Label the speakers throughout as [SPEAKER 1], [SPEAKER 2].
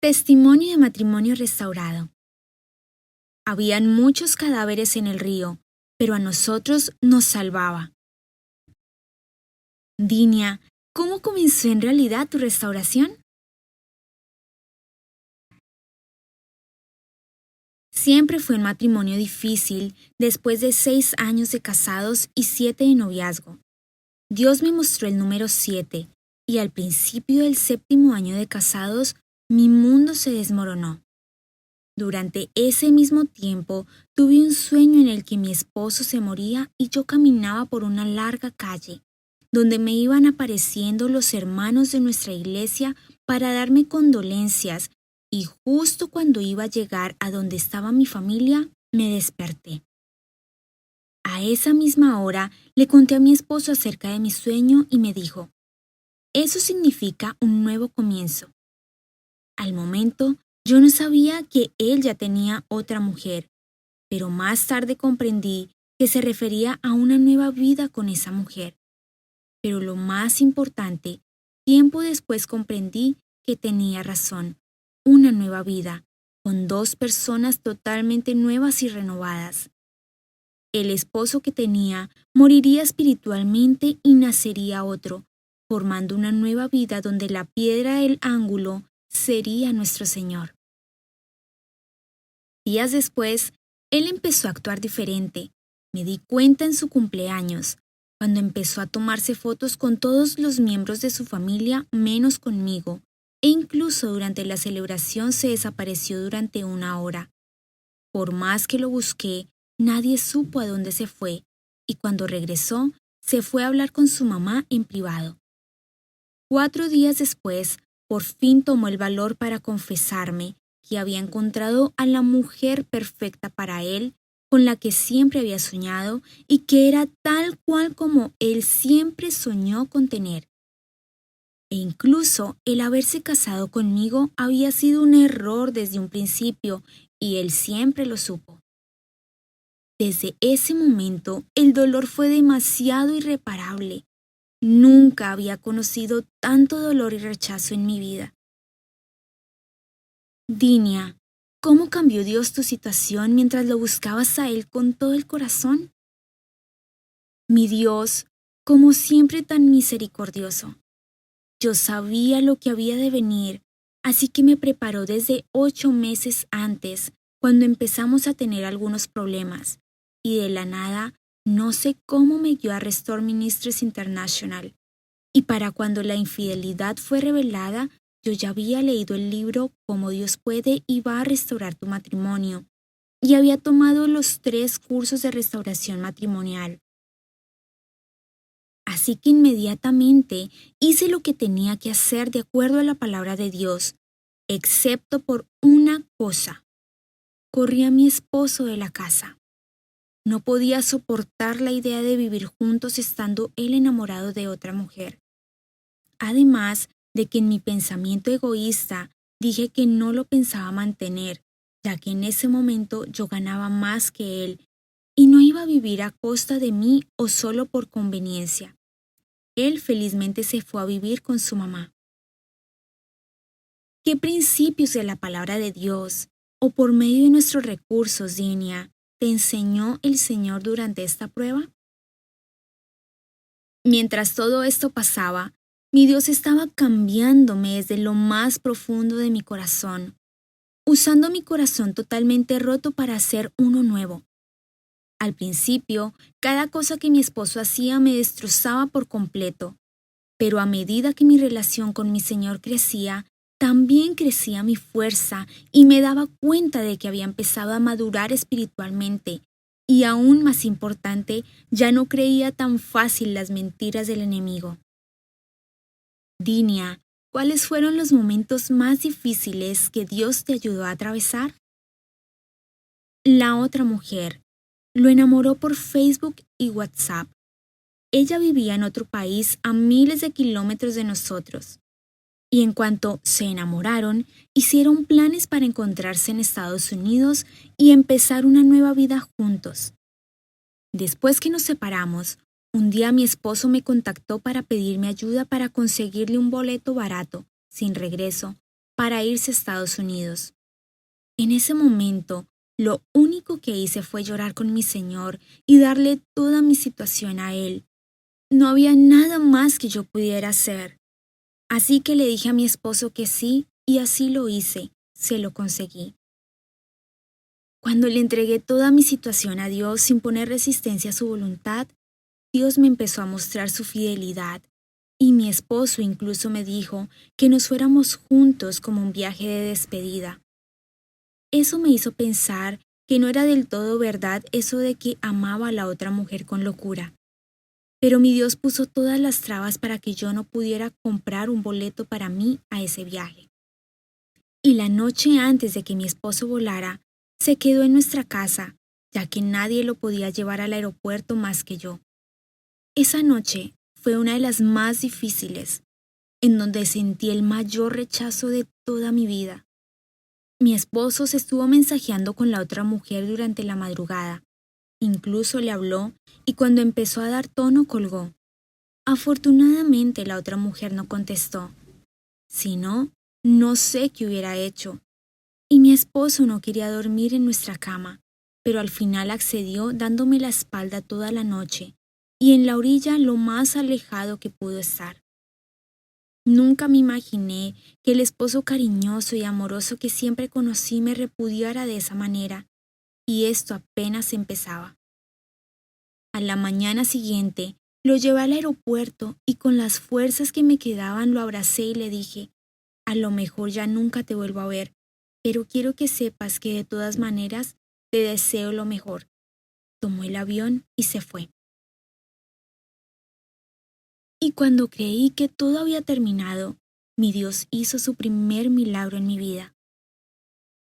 [SPEAKER 1] Testimonio de matrimonio restaurado. Habían muchos cadáveres en el río, pero a nosotros nos salvaba. Dinia, ¿cómo comenzó en realidad tu restauración? Siempre fue un matrimonio difícil después de 6 años de casados y 7 de noviazgo. Dios me mostró el número 7 y al principio del 7º año de casados mi mundo se desmoronó. Durante ese mismo tiempo tuve un sueño en el que mi esposo se moría y yo caminaba por una larga calle, donde me iban apareciendo los hermanos de nuestra iglesia para darme condolencias, y justo cuando iba a llegar a donde estaba mi familia, me desperté. A esa misma hora le conté a mi esposo acerca de mi sueño y me dijo, «Eso significa un nuevo comienzo». Al momento, yo no sabía que él ya tenía otra mujer, pero más tarde comprendí que se refería a una nueva vida con esa mujer. Pero lo más importante, tiempo después comprendí que tenía razón, una nueva vida, con 2 personas totalmente nuevas y renovadas. El esposo que tenía moriría espiritualmente y nacería otro, formando una nueva vida donde la piedra del ángulo sería nuestro Señor. Días después, él empezó a actuar diferente. Me di cuenta en su cumpleaños, cuando empezó a tomarse fotos con todos los miembros de su familia menos conmigo, e incluso durante la celebración se desapareció durante 1 hora. Por más que lo busqué, nadie supo a dónde se fue, y cuando regresó, se fue a hablar con su mamá en privado. 4 días después, por fin tomó el valor para confesarme que había encontrado a la mujer perfecta para él, con la que siempre había soñado y que era tal cual como él siempre soñó con tener. E incluso el haberse casado conmigo había sido un error desde un principio y él siempre lo supo. Desde ese momento, el dolor fue demasiado irreparable. Nunca había conocido tanto dolor y rechazo en mi vida. Dinia, ¿cómo cambió Dios tu situación mientras lo buscabas a Él con todo el corazón? Mi Dios, como siempre tan misericordioso. Yo sabía lo que había de venir, así que me preparó desde 8 meses antes, cuando empezamos a tener algunos problemas, y de la nada, no sé cómo me guió a Restore Ministries International. Y para cuando la infidelidad fue revelada, yo ya había leído el libro Cómo Dios puede y va a restaurar tu matrimonio, y había tomado los 3 cursos de restauración matrimonial. Así que inmediatamente hice lo que tenía que hacer de acuerdo a la palabra de Dios, excepto por una cosa. Corrí a mi esposo de la casa. No podía soportar la idea de vivir juntos estando él enamorado de otra mujer. Además de que en mi pensamiento egoísta dije que no lo pensaba mantener, ya que en ese momento yo ganaba más que él y no iba a vivir a costa de mí o solo por conveniencia. Él felizmente se fue a vivir con su mamá. ¿Qué principios de la palabra de Dios o por medio de nuestros recursos, Dinia, te enseñó el Señor durante esta prueba? Mientras todo esto pasaba, mi Dios estaba cambiándome desde lo más profundo de mi corazón, usando mi corazón totalmente roto para hacer uno nuevo. Al principio, cada cosa que mi esposo hacía me destrozaba por completo, pero a medida que mi relación con mi Señor crecía, también crecía mi fuerza y me daba cuenta de que había empezado a madurar espiritualmente. Y aún más importante, ya no creía tan fácil las mentiras del enemigo. Dinia, ¿cuáles fueron los momentos más difíciles que Dios te ayudó a atravesar? La otra mujer lo enamoró por Facebook y WhatsApp. Ella vivía en otro país a miles de kilómetros de nosotros. Y en cuanto se enamoraron, hicieron planes para encontrarse en Estados Unidos y empezar una nueva vida juntos. Después que nos separamos, un día mi esposo me contactó para pedirme ayuda para conseguirle un boleto barato, sin regreso, para irse a Estados Unidos. En ese momento, lo único que hice fue llorar con mi Señor y darle toda mi situación a Él. No había nada más que yo pudiera hacer. Así que le dije a mi esposo que sí, y así lo hice, se lo conseguí. Cuando le entregué toda mi situación a Dios sin poner resistencia a su voluntad, Dios me empezó a mostrar su fidelidad, y mi esposo incluso me dijo que nos fuéramos juntos como un viaje de despedida. Eso me hizo pensar que no era del todo verdad eso de que amaba a la otra mujer con locura. Pero mi Dios puso todas las trabas para que yo no pudiera comprar un boleto para mí a ese viaje. Y la noche antes de que mi esposo volara, se quedó en nuestra casa, ya que nadie lo podía llevar al aeropuerto más que yo. Esa noche fue una de las más difíciles, en donde sentí el mayor rechazo de toda mi vida. Mi esposo se estuvo mensajeando con la otra mujer durante la madrugada. Incluso le habló y cuando empezó a dar tono colgó. Afortunadamente la otra mujer no contestó. Si no, no sé qué hubiera hecho. Y mi esposo no quería dormir en nuestra cama, pero al final accedió dándome la espalda toda la noche y en la orilla lo más alejado que pudo estar. Nunca me imaginé que el esposo cariñoso y amoroso que siempre conocí me repudiara de esa manera, y esto apenas empezaba. A la mañana siguiente, lo llevé al aeropuerto y con las fuerzas que me quedaban lo abracé y le dije, a lo mejor ya nunca te vuelvo a ver, pero quiero que sepas que de todas maneras te deseo lo mejor. Tomó el avión y se fue. Y cuando creí que todo había terminado, mi Dios hizo su primer milagro en mi vida.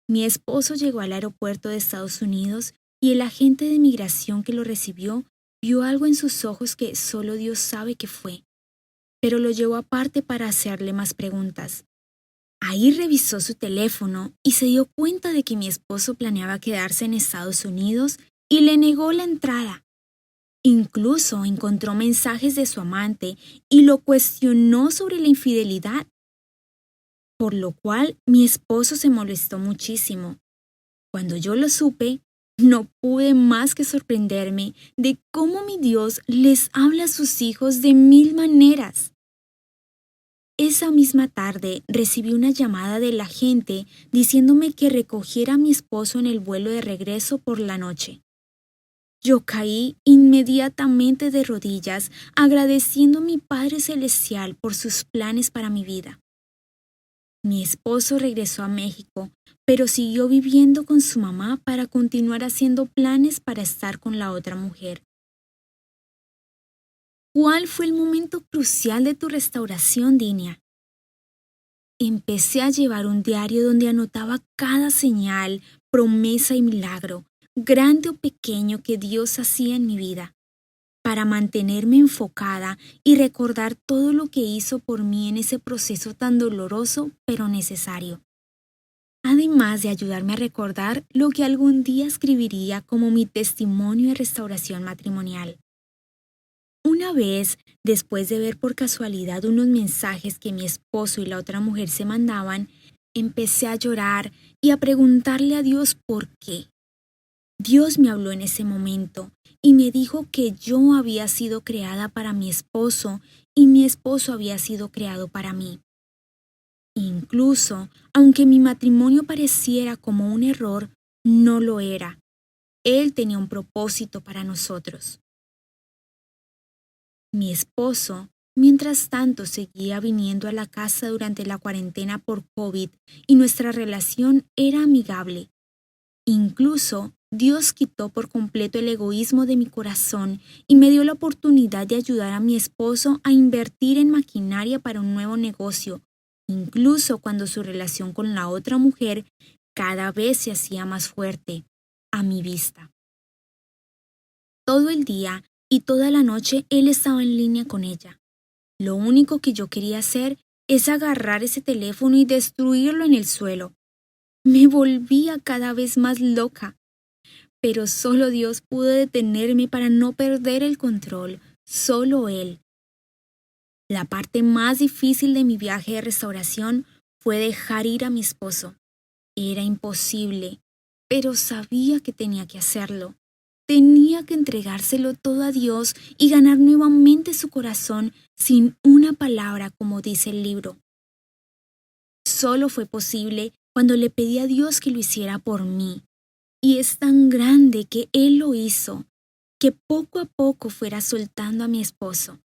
[SPEAKER 1] Mi esposo llegó al aeropuerto de Estados Unidos y el agente de migración que lo recibió vio algo en sus ojos que solo Dios sabe qué fue, pero lo llevó aparte para hacerle más preguntas. Ahí revisó su teléfono y se dio cuenta de que mi esposo planeaba quedarse en Estados Unidos y le negó la entrada. Incluso encontró mensajes de su amante y lo cuestionó sobre la infidelidad, por lo cual mi esposo se molestó muchísimo. Cuando yo lo supe, no pude más que sorprenderme de cómo mi Dios les habla a sus hijos de mil maneras. Esa misma tarde recibí una llamada de la gente diciéndome que recogiera a mi esposo en el vuelo de regreso por la noche. Yo caí inmediatamente de rodillas agradeciendo a mi Padre Celestial por sus planes para mi vida. Mi esposo regresó a México, pero siguió viviendo con su mamá para continuar haciendo planes para estar con la otra mujer. ¿Cuál fue el momento crucial de tu restauración, Dinia? Empecé a llevar un diario donde anotaba cada señal, promesa y milagro, grande o pequeño que Dios hacía en mi vida, para mantenerme enfocada y recordar todo lo que hizo por mí en ese proceso tan doloroso pero necesario. Además de ayudarme a recordar lo que algún día escribiría como mi testimonio de restauración matrimonial. Una vez, después de ver por casualidad unos mensajes que mi esposo y la otra mujer se mandaban, empecé a llorar y a preguntarle a Dios por qué. Dios me habló en ese momento y me dijo que yo había sido creada para mi esposo y mi esposo había sido creado para mí. Incluso, aunque mi matrimonio pareciera como un error, no lo era. Él tenía un propósito para nosotros. Mi esposo, mientras tanto, seguía viniendo a la casa durante la cuarentena por COVID y nuestra relación era amigable. Incluso, Dios quitó por completo el egoísmo de mi corazón y me dio la oportunidad de ayudar a mi esposo a invertir en maquinaria para un nuevo negocio, incluso cuando su relación con la otra mujer cada vez se hacía más fuerte, a mi vista. Todo el día y toda la noche él estaba en línea con ella. Lo único que yo quería hacer es agarrar ese teléfono y destruirlo en el suelo. Me volvía cada vez más loca. Pero solo Dios pudo detenerme para no perder el control, solo Él. La parte más difícil de mi viaje de restauración fue dejar ir a mi esposo. Era imposible, pero sabía que tenía que hacerlo. Tenía que entregárselo todo a Dios y ganar nuevamente su corazón sin una palabra, como dice el libro. Solo fue posible cuando le pedí a Dios que lo hiciera por mí. Y es tan grande que Él lo hizo, que poco a poco fuera soltando a mi esposo.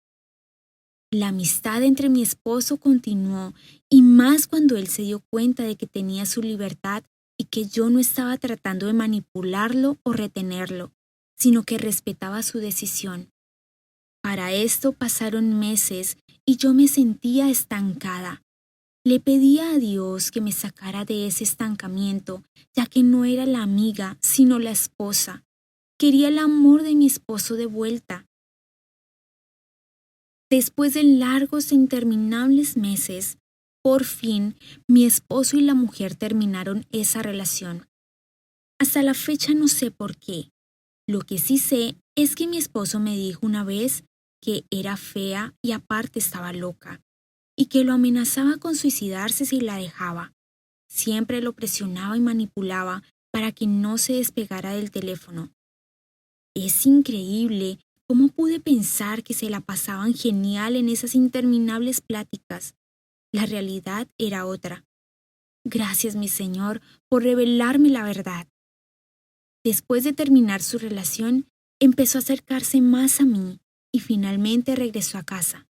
[SPEAKER 1] La amistad entre mi esposo continuó, y más cuando él se dio cuenta de que tenía su libertad y que yo no estaba tratando de manipularlo o retenerlo, sino que respetaba su decisión. Para esto pasaron meses y yo me sentía estancada. Le pedía a Dios que me sacara de ese estancamiento, ya que no era la amiga, sino la esposa. Quería el amor de mi esposo de vuelta. Después de largos e interminables meses, por fin, mi esposo y la mujer terminaron esa relación. Hasta la fecha no sé por qué. Lo que sí sé es que mi esposo me dijo una vez que era fea y aparte estaba loca, y que lo amenazaba con suicidarse si la dejaba. Siempre lo presionaba y manipulaba para que no se despegara del teléfono. Es increíble cómo pude pensar que se la pasaban genial en esas interminables pláticas. La realidad era otra. Gracias, mi Señor, por revelarme la verdad. Después de terminar su relación, empezó a acercarse más a mí y finalmente regresó a casa.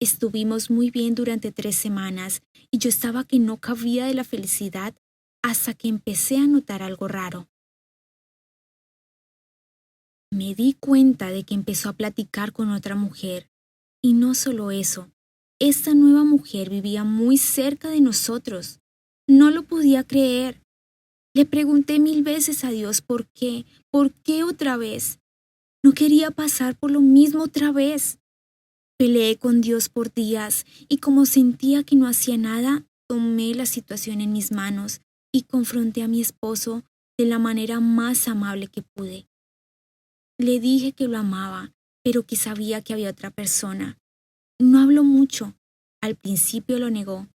[SPEAKER 1] Estuvimos muy bien durante 3 semanas y yo estaba que no cabía de la felicidad hasta que empecé a notar algo raro. Me di cuenta de que empezó a platicar con otra mujer. Y no solo eso, esta nueva mujer vivía muy cerca de nosotros. No lo podía creer. Le pregunté 1000 veces a Dios por qué otra vez. No quería pasar por lo mismo otra vez. Peleé con Dios por días y como sentía que no hacía nada, tomé la situación en mis manos y confronté a mi esposo de la manera más amable que pude. Le dije que lo amaba, pero que sabía que había otra persona. No habló mucho. Al principio lo negó,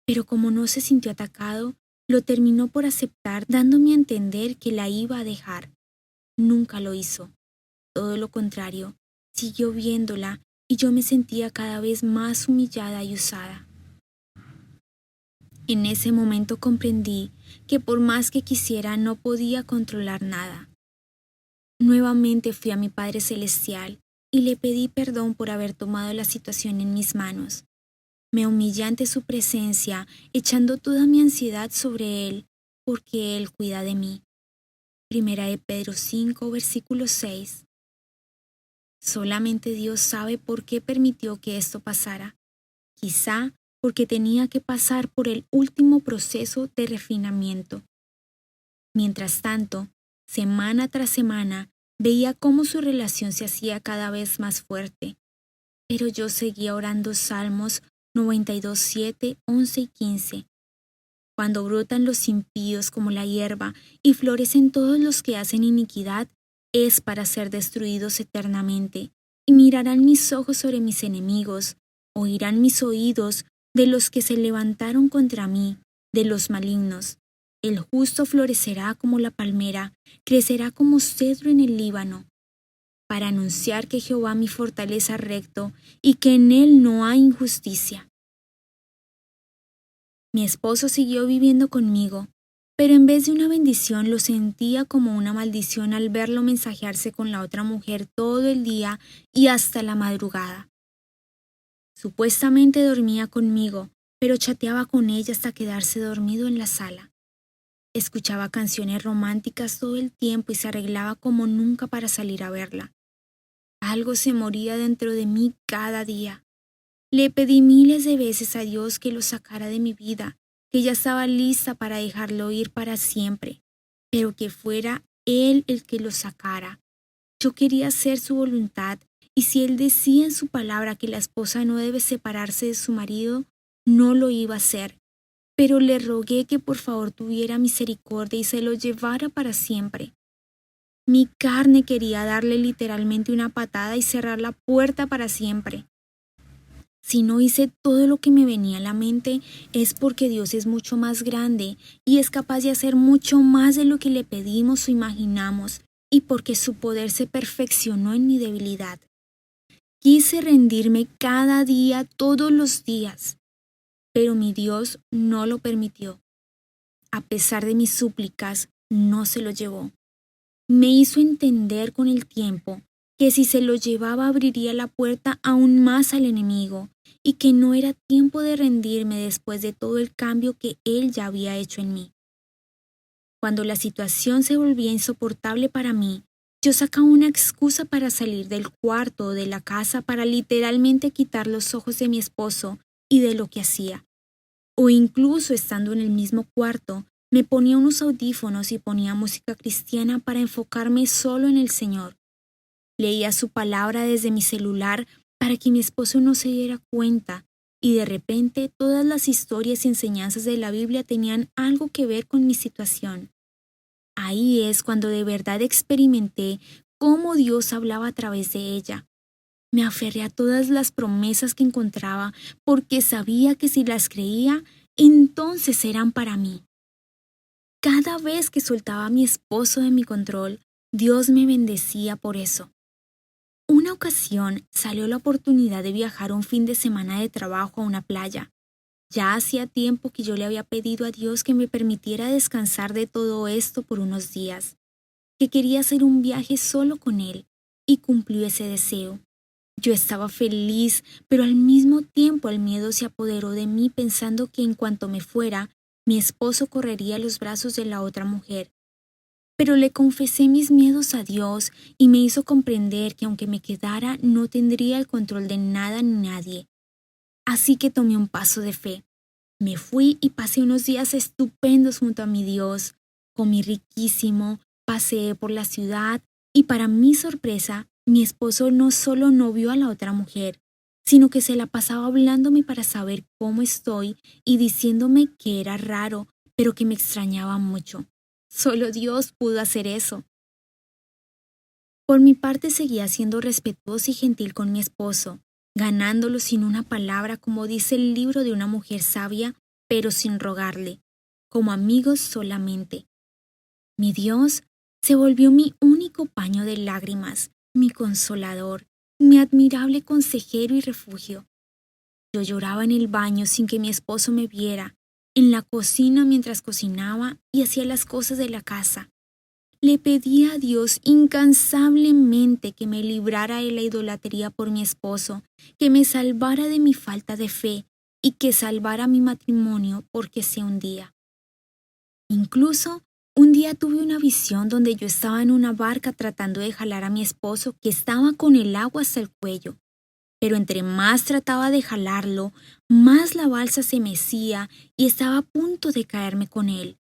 [SPEAKER 1] pero como no se sintió atacado, lo terminó por aceptar, dándome a entender que la iba a dejar. Nunca lo hizo. Todo lo contrario, siguió viéndola y yo me sentía cada vez más humillada y usada. En ese momento comprendí que por más que quisiera no podía controlar nada. Nuevamente fui a mi Padre Celestial y le pedí perdón por haber tomado la situación en mis manos. Me humillé ante su presencia, echando toda mi ansiedad sobre Él, porque Él cuida de mí. Primera de Pedro 5, versículo 6. Solamente Dios sabe por qué permitió que esto pasara. Quizá porque tenía que pasar por el último proceso de refinamiento. Mientras tanto, semana tras semana, veía cómo su relación se hacía cada vez más fuerte. Pero yo seguía orando Salmos 92, 7, 11 y 15. Cuando brotan los impíos como la hierba y florecen todos los que hacen iniquidad, es para ser destruidos eternamente. Y mirarán mis ojos sobre mis enemigos, oirán mis oídos de los que se levantaron contra mí, de los malignos. El justo florecerá como la palmera, crecerá como cedro en el Líbano, para anunciar que Jehová mi fortaleza recto y que en él no hay injusticia. Mi esposo siguió viviendo conmigo, pero en vez de una bendición lo sentía como una maldición al verlo mensajearse con la otra mujer todo el día y hasta la madrugada. Supuestamente dormía conmigo, pero chateaba con ella hasta quedarse dormido en la sala. Escuchaba canciones románticas todo el tiempo y se arreglaba como nunca para salir a verla. Algo se moría dentro de mí cada día. Le pedí miles de veces a Dios que lo sacara de mi vida, que ya estaba lista para dejarlo ir para siempre, pero que fuera Él el que lo sacara. Yo quería hacer su voluntad, y si Él decía en su palabra que la esposa no debe separarse de su marido, no lo iba a hacer. Pero le rogué que por favor tuviera misericordia y se lo llevara para siempre. Mi carne quería darle literalmente una patada y cerrar la puerta para siempre. Si no hice todo lo que me venía a la mente, es porque Dios es mucho más grande y es capaz de hacer mucho más de lo que le pedimos o imaginamos, y porque su poder se perfeccionó en mi debilidad. Quise rendirme cada día, todos los días, pero mi Dios no lo permitió. A pesar de mis súplicas, no se lo llevó. Me hizo entender con el tiempo que si se lo llevaba abriría la puerta aún más al enemigo, y que no era tiempo de rendirme después de todo el cambio que él ya había hecho en mí. Cuando la situación se volvía insoportable para mí, yo sacaba una excusa para salir del cuarto o de la casa para literalmente quitar los ojos de mi esposo y de lo que hacía. O incluso estando en el mismo cuarto, me ponía unos audífonos y ponía música cristiana para enfocarme solo en el Señor. Leía su palabra desde mi celular para que mi esposo no se diera cuenta, y de repente todas las historias y enseñanzas de la Biblia tenían algo que ver con mi situación. Ahí es cuando de verdad experimenté cómo Dios hablaba a través de ella. Me aferré a todas las promesas que encontraba porque sabía que si las creía, entonces eran para mí. Cada vez que soltaba a mi esposo de mi control, Dios me bendecía por eso. Una ocasión salió la oportunidad de viajar un fin de semana de trabajo a una playa. Ya hacía tiempo que yo le había pedido a Dios que me permitiera descansar de todo esto por unos días, que quería hacer un viaje solo con él, y cumplió ese deseo. Yo estaba feliz, pero al mismo tiempo el miedo se apoderó de mí pensando que en cuanto me fuera, mi esposo correría a los brazos de la otra mujer. Pero le confesé mis miedos a Dios y me hizo comprender que aunque me quedara no tendría el control de nada ni nadie. Así que tomé un paso de fe. Me fui y pasé unos días estupendos junto a mi Dios. Comí riquísimo, paseé por la ciudad y para mi sorpresa, mi esposo no solo no vio a la otra mujer, sino que se la pasaba hablándome para saber cómo estoy y diciéndome que era raro, pero que me extrañaba mucho. Solo Dios pudo hacer eso. Por mi parte seguía siendo respetuoso y gentil con mi esposo, ganándolo sin una palabra, como dice el libro de una mujer sabia, pero sin rogarle, como amigos solamente. Mi Dios se volvió mi único paño de lágrimas, mi consolador, mi admirable consejero y refugio. Yo lloraba en el baño sin que mi esposo me viera, en la cocina mientras cocinaba y hacía las cosas de la casa. Le pedía a Dios incansablemente que me librara de la idolatría por mi esposo, que me salvara de mi falta de fe y que salvara mi matrimonio porque se hundía. Incluso un día tuve una visión donde yo estaba en una barca tratando de jalar a mi esposo que estaba con el agua hasta el cuello. Pero entre más trataba de jalarlo, más la balsa se mecía y estaba a punto de caerme con él.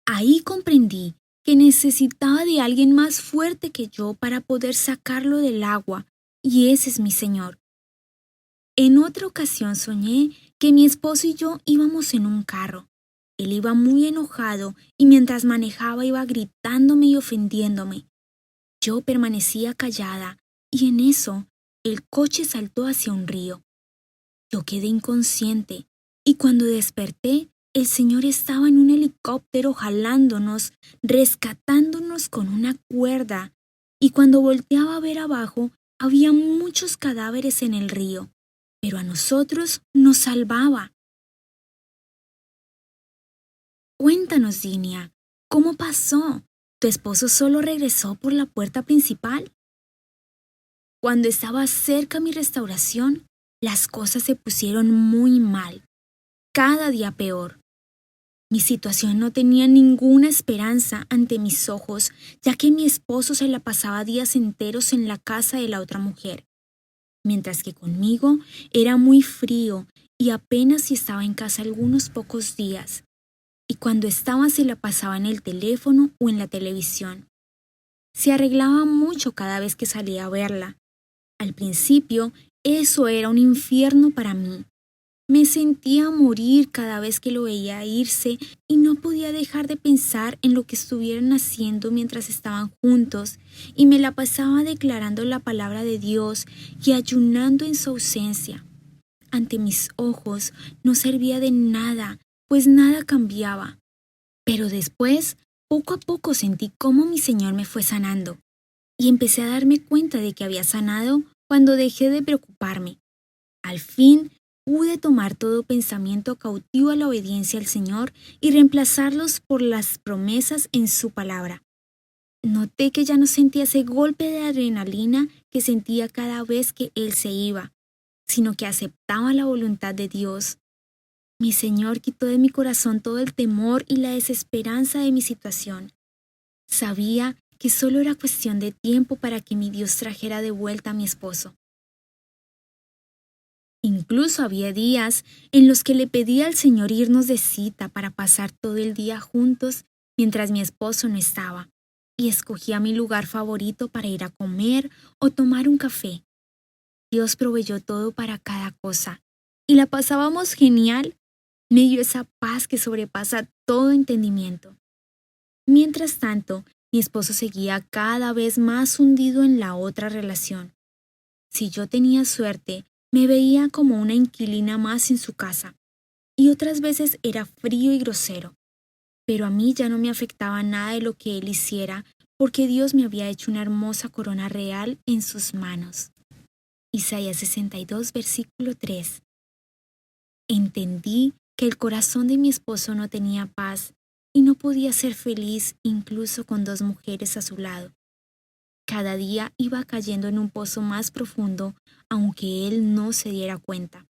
[SPEAKER 1] Ahí comprendí que necesitaba de alguien más fuerte que yo para poder sacarlo del agua, y ese es mi Señor. En otra ocasión soñé que mi esposo y yo íbamos en un carro. Él iba muy enojado y mientras manejaba iba gritándome y ofendiéndome. Yo permanecía callada y en eso el coche saltó hacia un río. Yo quedé inconsciente y cuando desperté, el Señor estaba en un helicóptero jalándonos, rescatándonos con una cuerda, y cuando volteaba a ver abajo, había muchos cadáveres en el río, pero a nosotros nos salvaba. Cuéntanos, Dinia, ¿cómo pasó? ¿Tu esposo solo regresó por la puerta principal? Cuando estaba cerca mi restauración, las cosas se pusieron muy mal, cada día peor. Mi situación no tenía ninguna esperanza ante mis ojos, ya que mi esposo se la pasaba días enteros en la casa de la otra mujer, mientras que conmigo era muy frío y apenas si estaba en casa algunos pocos días, y cuando estaba se la pasaba en el teléfono o en la televisión. Se arreglaba mucho cada vez que salía a verla. Al principio, eso era un infierno para mí. Me sentía morir cada vez que lo veía irse y no podía dejar de pensar en lo que estuvieran haciendo mientras estaban juntos, y me la pasaba declarando la palabra de Dios y ayunando en su ausencia. ante mis ojos no servía de nada, pues nada cambiaba. Pero después, poco a poco sentí cómo mi Señor me fue sanando y empecé a darme cuenta de que había sanado cuando dejé de preocuparme. Al fin, pude tomar todo pensamiento cautivo a la obediencia al Señor y reemplazarlos por las promesas en su palabra. Noté que ya no sentía ese golpe de adrenalina que sentía cada vez que Él se iba, sino que aceptaba la voluntad de Dios. Mi Señor quitó de mi corazón todo el temor y la desesperanza de mi situación. Sabía que solo era cuestión de tiempo para que mi Dios trajera de vuelta a mi esposo. Incluso había días en los que le pedía al Señor irnos de cita para pasar todo el día juntos mientras mi esposo no estaba, y escogía mi lugar favorito para ir a comer o tomar un café. Dios proveyó todo para cada cosa, y la pasábamos genial. Me dio esa paz que sobrepasa todo entendimiento. Mientras tanto, mi esposo seguía cada vez más hundido en la otra relación. Si yo tenía suerte, me veía como una inquilina más en su casa, y otras veces era frío y grosero. Pero a mí ya no me afectaba nada de lo que él hiciera, porque Dios me había hecho una hermosa corona real en sus manos. Isaías 62, versículo 3. Entendí que el corazón de mi esposo no tenía paz y no podía ser feliz incluso con 2 mujeres a su lado. Cada día iba cayendo en un pozo más profundo, aunque él no se diera cuenta.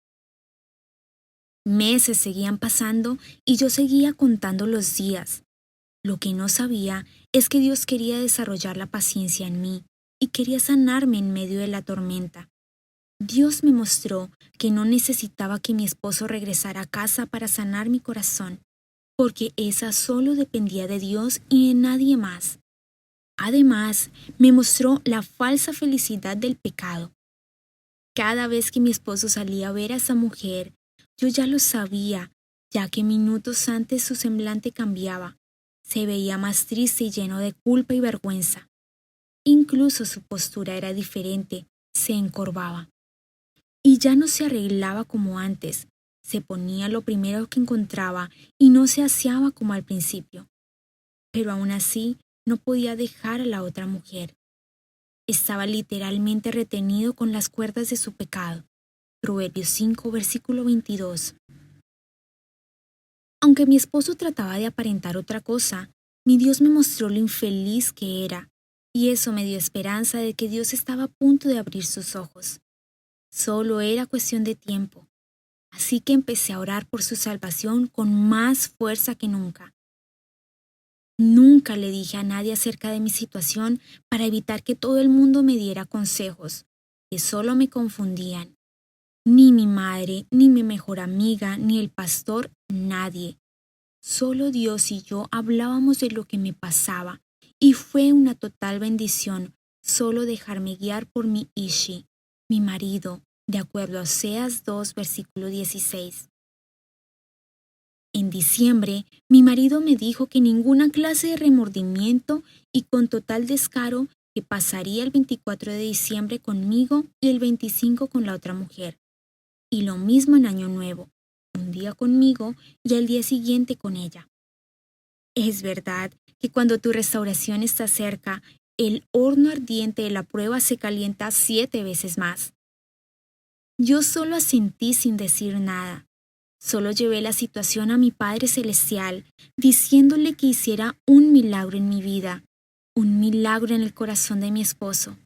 [SPEAKER 1] Meses seguían pasando y yo seguía contando los días. Lo que no sabía es que Dios quería desarrollar la paciencia en mí y quería sanarme en medio de la tormenta. Dios me mostró que no necesitaba que mi esposo regresara a casa para sanar mi corazón, porque esa solo dependía de Dios y de nadie más. Además, me mostró la falsa felicidad del pecado. Cada vez que mi esposo salía a ver a esa mujer, yo ya lo sabía, ya que minutos antes su semblante cambiaba. Se veía más triste y lleno de culpa y vergüenza. Incluso su postura era diferente, se encorvaba. Y ya no se arreglaba como antes, se ponía lo primero que encontraba y no se aseaba como al principio. Pero aún así no podía dejar a la otra mujer. Estaba literalmente retenido con las cuerdas de su pecado. Proverbios 5, versículo 22. Aunque mi esposo trataba de aparentar otra cosa, mi Dios me mostró lo infeliz que era, y eso me dio esperanza de que Dios estaba a punto de abrir sus ojos. Solo era cuestión de tiempo. Así que empecé a orar por su salvación con más fuerza que nunca. Nunca le dije a nadie acerca de mi situación para evitar que todo el mundo me diera consejos, que solo me confundían. Ni mi madre, ni mi mejor amiga, ni el pastor, nadie. Solo Dios y yo hablábamos de lo que me pasaba, y fue una total bendición solo dejarme guiar por mi Ishi, mi marido, de acuerdo a Oseas 2, versículo 16. En diciembre, mi marido me dijo que ninguna clase de remordimiento y con total descaro que pasaría el 24 de diciembre conmigo y el 25 con la otra mujer. Y lo mismo en Año Nuevo, un día conmigo y al día siguiente con ella. Es verdad que cuando tu restauración está cerca, el horno ardiente de la prueba se calienta 7 veces más. Yo solo asentí sin decir nada. Solo llevé la situación a mi Padre Celestial, diciéndole que hiciera un milagro en mi vida, un milagro en el corazón de mi esposo,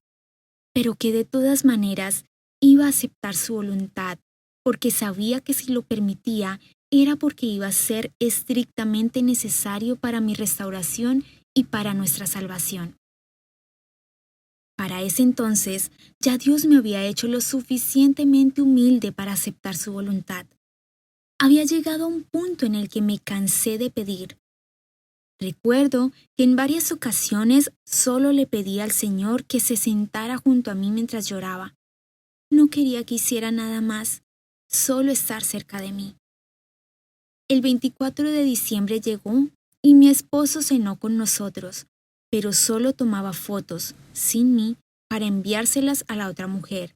[SPEAKER 1] pero que de todas maneras iba a aceptar su voluntad, porque sabía que si lo permitía era porque iba a ser estrictamente necesario para mi restauración y para nuestra salvación. Para ese entonces, ya Dios me había hecho lo suficientemente humilde para aceptar su voluntad. Había llegado a un punto en el que me cansé de pedir. Recuerdo que en varias ocasiones solo le pedí al Señor que se sentara junto a mí mientras lloraba. No quería que hiciera nada más, solo estar cerca de mí. El 24 de diciembre llegó y mi esposo cenó con nosotros, pero solo tomaba fotos, sin mí, para enviárselas a la otra mujer.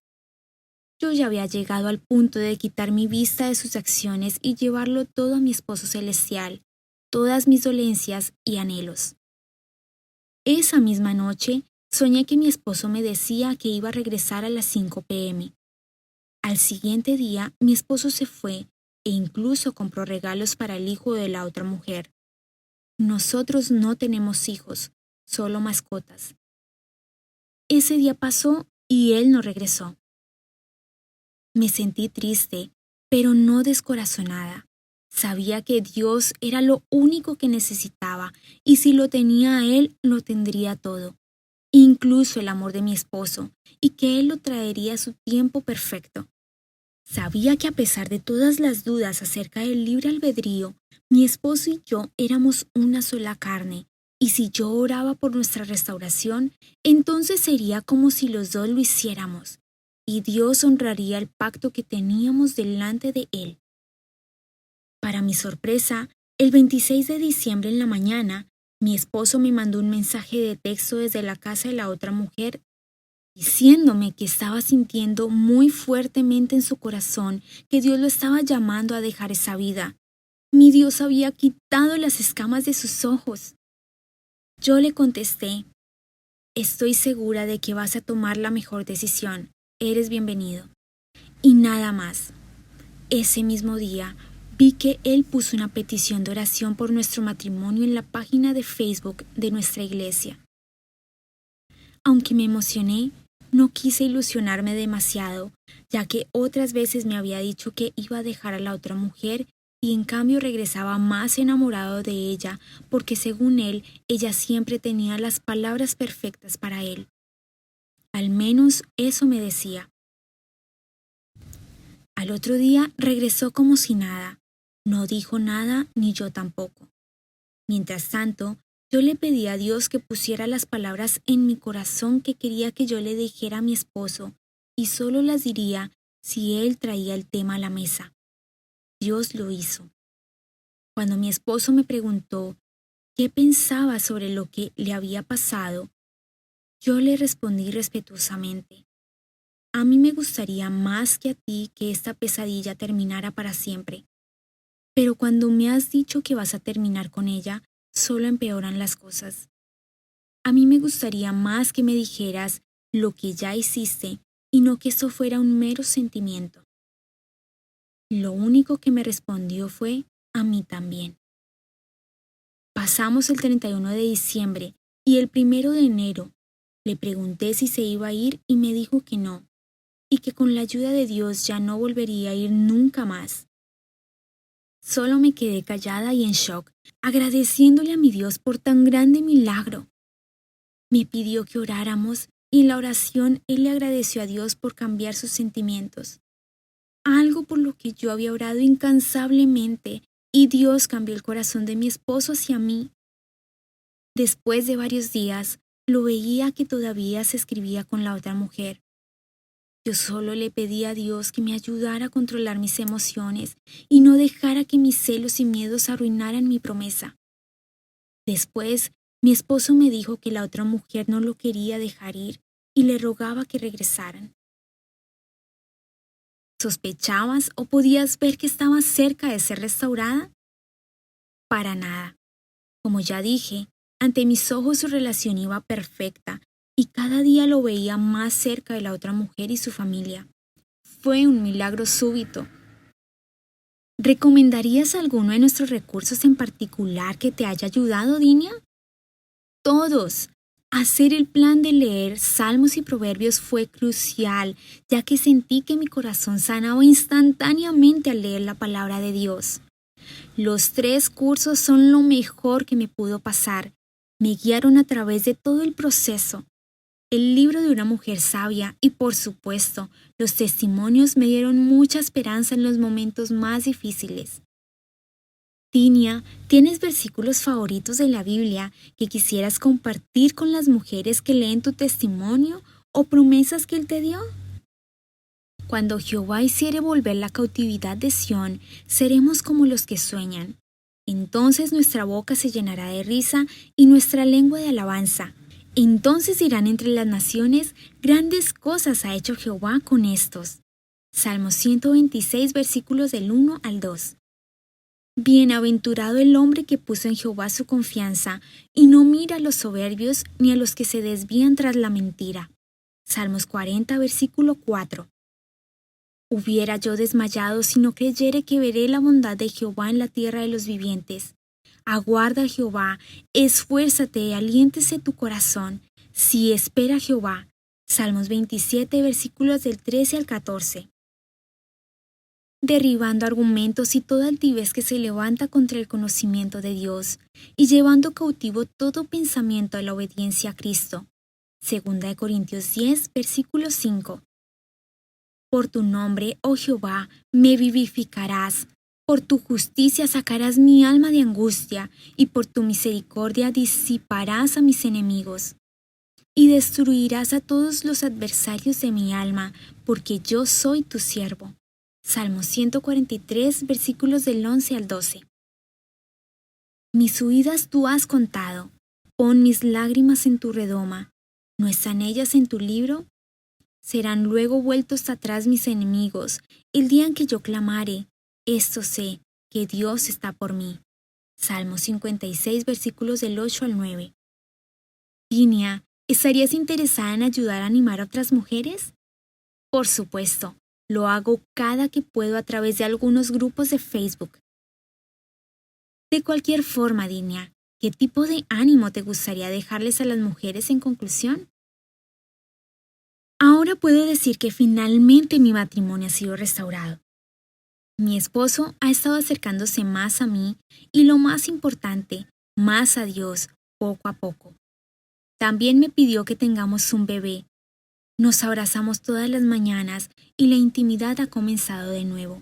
[SPEAKER 1] Yo ya había llegado al punto de quitar mi vista de sus acciones y llevarlo todo a mi esposo celestial, todas mis dolencias y anhelos. Esa misma noche, soñé que mi esposo me decía que iba a regresar a las 5 p.m. Al siguiente día, mi esposo se fue e incluso compró regalos para el hijo de la otra mujer. Nosotros no tenemos hijos, solo mascotas. Ese día pasó y él no regresó. Me sentí triste, pero no descorazonada. Sabía que Dios era lo único que necesitaba y si lo tenía a Él, lo tendría todo, incluso el amor de mi esposo, y que Él lo traería a su tiempo perfecto. Sabía que a pesar de todas las dudas acerca del libre albedrío, mi esposo y yo éramos una sola carne, y si yo oraba por nuestra restauración, entonces sería como si los dos lo hiciéramos, y Dios honraría el pacto que teníamos delante de Él. Para mi sorpresa, el 26 de diciembre en la mañana, mi esposo me mandó un mensaje de texto desde la casa de la otra mujer diciéndome que estaba sintiendo muy fuertemente en su corazón que Dios lo estaba llamando a dejar esa vida. Mi Dios había quitado las escamas de sus ojos. Yo le contesté, estoy segura de que vas a tomar la mejor decisión. Eres bienvenido. Y nada más. Ese mismo día, vi que él puso una petición de oración por nuestro matrimonio en la página de Facebook de nuestra iglesia. Aunque me emocioné, no quise ilusionarme demasiado, ya que otras veces me había dicho que iba a dejar a la otra mujer y en cambio regresaba más enamorado de ella porque según él, ella siempre tenía las palabras perfectas para él. Al menos eso me decía. Al otro día regresó como si nada. No dijo nada ni yo tampoco. Mientras tanto, yo le pedí a Dios que pusiera las palabras en mi corazón que quería que yo le dijera a mi esposo y solo las diría si él traía el tema a la mesa. Dios lo hizo. Cuando mi esposo me preguntó qué pensaba sobre lo que le había pasado, yo le respondí respetuosamente. A mí me gustaría más que a ti que esta pesadilla terminara para siempre. Pero cuando me has dicho que vas a terminar con ella, solo empeoran las cosas. A mí me gustaría más que me dijeras lo que ya hiciste y no que eso fuera un mero sentimiento. Lo único que me respondió fue, a mí también. Pasamos el 31 de diciembre y el 1 de enero. Le pregunté si se iba a ir y me dijo que no, y que con la ayuda de Dios ya no volvería a ir nunca más. Solo me quedé callada y en shock, agradeciéndole a mi Dios por tan grande milagro. Me pidió que oráramos y en la oración él le agradeció a Dios por cambiar sus sentimientos. Algo por lo que yo había orado incansablemente y Dios cambió el corazón de mi esposo hacia mí. Después de varios días, lo veía que todavía se escribía con la otra mujer. Yo solo le pedí a Dios que me ayudara a controlar mis emociones y no dejara que mis celos y miedos arruinaran mi promesa. Después, mi esposo me dijo que la otra mujer no lo quería dejar ir y le rogaba que regresaran. ¿Sospechabas o podías ver que estaba cerca de ser restaurada? Para nada. Como ya dije, ante mis ojos su relación iba perfecta y cada día lo veía más cerca de la otra mujer y su familia. Fue un milagro súbito. ¿Recomendarías alguno de nuestros recursos en particular que te haya ayudado, Dinia? Todos. Hacer el plan de leer Salmos y Proverbios fue crucial, ya que sentí que mi corazón sanaba instantáneamente al leer la palabra de Dios. Los 3 cursos son lo mejor que me pudo pasar. Me guiaron a través de todo el proceso. El libro de una mujer sabia y, por supuesto, los testimonios me dieron mucha esperanza en los momentos más difíciles. Dinia, ¿tienes versículos favoritos de la Biblia que quisieras compartir con las mujeres que leen tu testimonio o promesas que Él te dio? Cuando Jehová hiciere volver la cautividad de Sión, seremos como los que sueñan. Entonces nuestra boca se llenará de risa y nuestra lengua de alabanza. Entonces dirán entre las naciones, grandes cosas ha hecho Jehová con estos. Salmo 126, versículos del 1 al 2. Bienaventurado el hombre que puso en Jehová su confianza, y no mira a los soberbios ni a los que se desvían tras la mentira. Salmos 40, versículo 4. Hubiera yo desmayado si no creyere que veré la bondad de Jehová en la tierra de los vivientes. Aguarda a Jehová, esfuérzate y aliéntese tu corazón. Si espera a Jehová. Salmos 27, versículos del 13 al 14. Derribando argumentos y toda altivez que se levanta contra el conocimiento de Dios, y llevando cautivo todo pensamiento a la obediencia a Cristo. Segunda de Corintios 10, versículo 5. Por tu nombre, oh Jehová, me vivificarás. Por tu justicia sacarás mi alma de angustia, y por tu misericordia disiparás a mis enemigos. Y destruirás a todos los adversarios de mi alma, porque yo soy tu siervo. Salmo 143, versículos del 11 al 12. Mis huidas tú has contado, pon mis lágrimas en tu redoma. ¿No están ellas en tu libro? Serán luego vueltos atrás mis enemigos, el día en que yo clamare. Esto sé, que Dios está por mí. Salmo 56, versículos del 8 al 9. Dinia, ¿estarías interesada en ayudar a animar a otras mujeres? Por supuesto. Lo hago cada que puedo a través de algunos grupos de Facebook. De cualquier forma, Dinia, ¿qué tipo de ánimo te gustaría dejarles a las mujeres en conclusión? Ahora puedo decir que finalmente mi matrimonio ha sido restaurado. Mi esposo ha estado acercándose más a mí y, lo más importante, más a Dios, poco a poco. También me pidió que tengamos un bebé. Nos abrazamos todas las mañanas y la intimidad ha comenzado de nuevo.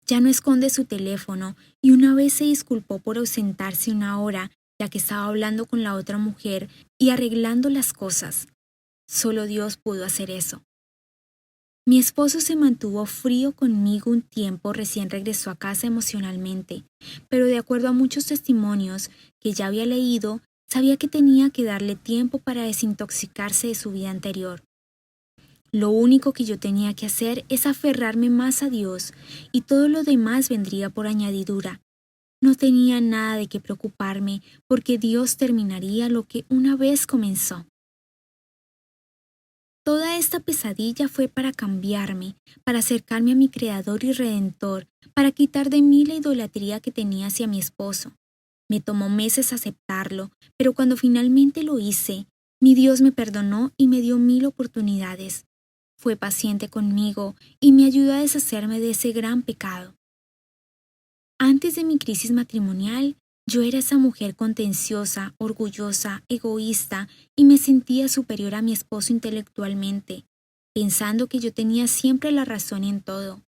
[SPEAKER 1] Ya no esconde su teléfono y una vez se disculpó por ausentarse una hora ya que estaba hablando con la otra mujer y arreglando las cosas. Solo Dios pudo hacer eso. Mi esposo se mantuvo frío conmigo un tiempo, recién regresó a casa emocionalmente, pero de acuerdo a muchos testimonios que ya había leído, sabía que tenía que darle tiempo para desintoxicarse de su vida anterior. Lo único que yo tenía que hacer es aferrarme más a Dios y todo lo demás vendría por añadidura. No tenía nada de qué preocuparme porque Dios terminaría lo que una vez comenzó. Toda esta pesadilla fue para cambiarme, para acercarme a mi Creador y Redentor, para quitar de mí la idolatría que tenía hacia mi esposo. Me tomó meses aceptarlo, pero cuando finalmente lo hice, mi Dios me perdonó y me dio 1000 oportunidades. Fue paciente conmigo y me ayudó a deshacerme de ese gran pecado. Antes de mi crisis matrimonial, yo era esa mujer contenciosa, orgullosa, egoísta y me sentía superior a mi esposo intelectualmente, pensando que yo tenía siempre la razón en todo.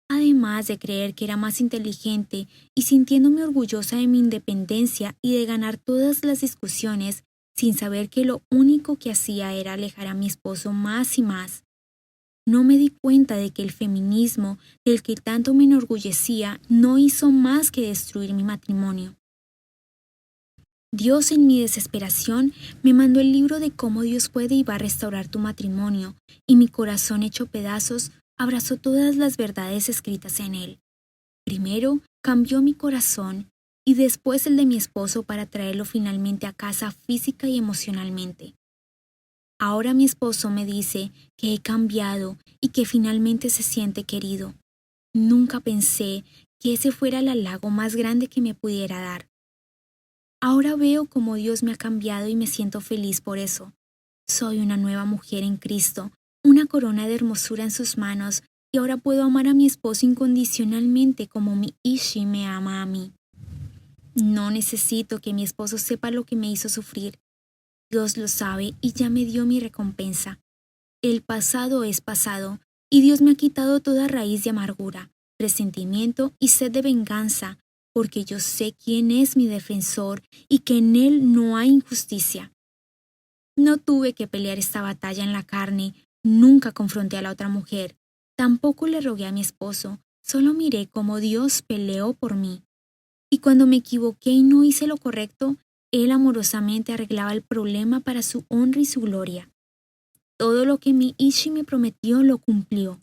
[SPEAKER 1] Además de creer que era más inteligente y sintiéndome orgullosa de mi independencia y de ganar todas las discusiones sin saber que lo único que hacía era alejar a mi esposo más y más. No me di cuenta de que el feminismo, del que tanto me enorgullecía, no hizo más que destruir mi matrimonio. Dios, en mi desesperación, me mandó el libro de cómo Dios puede y va a restaurar tu matrimonio, y mi corazón hecho pedazos abrazó todas las verdades escritas en él. Primero cambió mi corazón y después el de mi esposo para traerlo finalmente a casa física y emocionalmente. Ahora mi esposo me dice que he cambiado y que finalmente se siente querido. Nunca pensé que ese fuera el halago más grande que me pudiera dar. Ahora veo cómo Dios me ha cambiado y me siento feliz por eso. Soy una nueva mujer en Cristo, una corona de hermosura en sus manos, y ahora puedo amar a mi esposo incondicionalmente como mi Ishi me ama a mí. No necesito que mi esposo sepa lo que me hizo sufrir. Dios lo sabe y ya me dio mi recompensa. El pasado es pasado, y Dios me ha quitado toda raíz de amargura, resentimiento y sed de venganza, porque yo sé quién es mi defensor y que en él no hay injusticia. No tuve que pelear esta batalla en la carne, nunca confronté a la otra mujer, tampoco le rogué a mi esposo, solo miré cómo Dios peleó por mí. Y cuando me equivoqué y no hice lo correcto, Él amorosamente arreglaba el problema para su honra y su gloria. Todo lo que mi Ishi me prometió lo cumplió.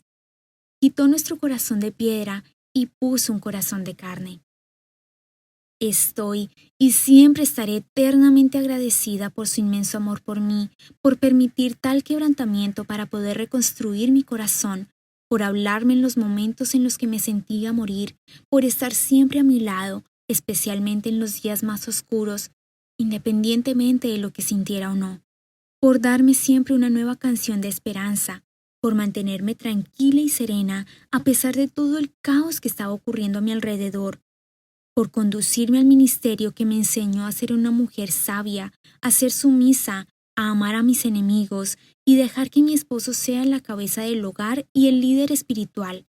[SPEAKER 1] quitó nuestro corazón de piedra y puso un corazón de carne. Estoy y siempre estaré eternamente agradecida por su inmenso amor por mí, por permitir tal quebrantamiento para poder reconstruir mi corazón, por hablarme en los momentos en los que me sentía morir, por estar siempre a mi lado, especialmente en los días más oscuros, independientemente de lo que sintiera o no, por darme siempre una nueva canción de esperanza, por mantenerme tranquila y serena a pesar de todo el caos que estaba ocurriendo a mi alrededor, por conducirme al ministerio que me enseñó a ser una mujer sabia, a ser sumisa, a amar a mis enemigos y dejar que mi esposo sea la cabeza del hogar y el líder espiritual,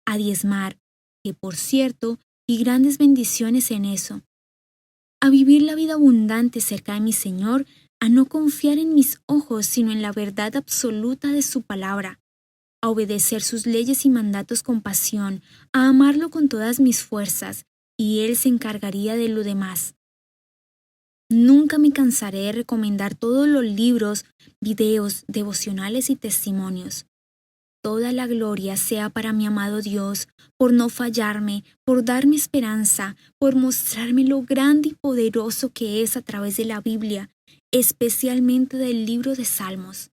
[SPEAKER 1] a diezmar, que por cierto, y grandes bendiciones en eso, a vivir la vida abundante cerca de mi Señor, a no confiar en mis ojos sino en la verdad absoluta de su palabra, a obedecer sus leyes y mandatos con pasión, a amarlo con todas mis fuerzas, y Él se encargaría de lo demás. Nunca me cansaré de recomendar todos los libros, videos, devocionales y testimonios. Toda la gloria sea para mi amado Dios, por no fallarme, por darme esperanza, por mostrarme lo grande y poderoso que es a través de la Biblia, especialmente del libro de Salmos.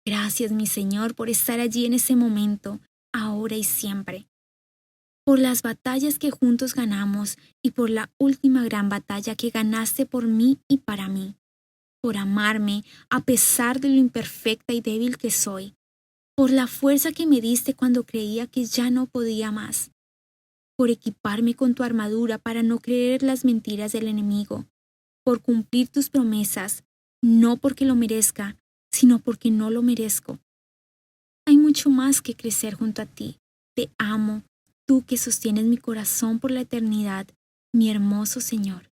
[SPEAKER 1] Gracias, mi Señor, por estar allí en ese momento, ahora y siempre. Por las batallas que juntos ganamos y por la última gran batalla que ganaste por mí y para mí. Por amarme a pesar de lo imperfecta y débil que soy. Por la fuerza que me diste cuando creía que ya no podía más. Por equiparme con tu armadura para no creer las mentiras del enemigo. Por cumplir tus promesas, no porque lo merezca, sino porque no lo merezco. Hay mucho más que crecer junto a ti. Te amo, tú que sostienes mi corazón por la eternidad, mi hermoso Señor.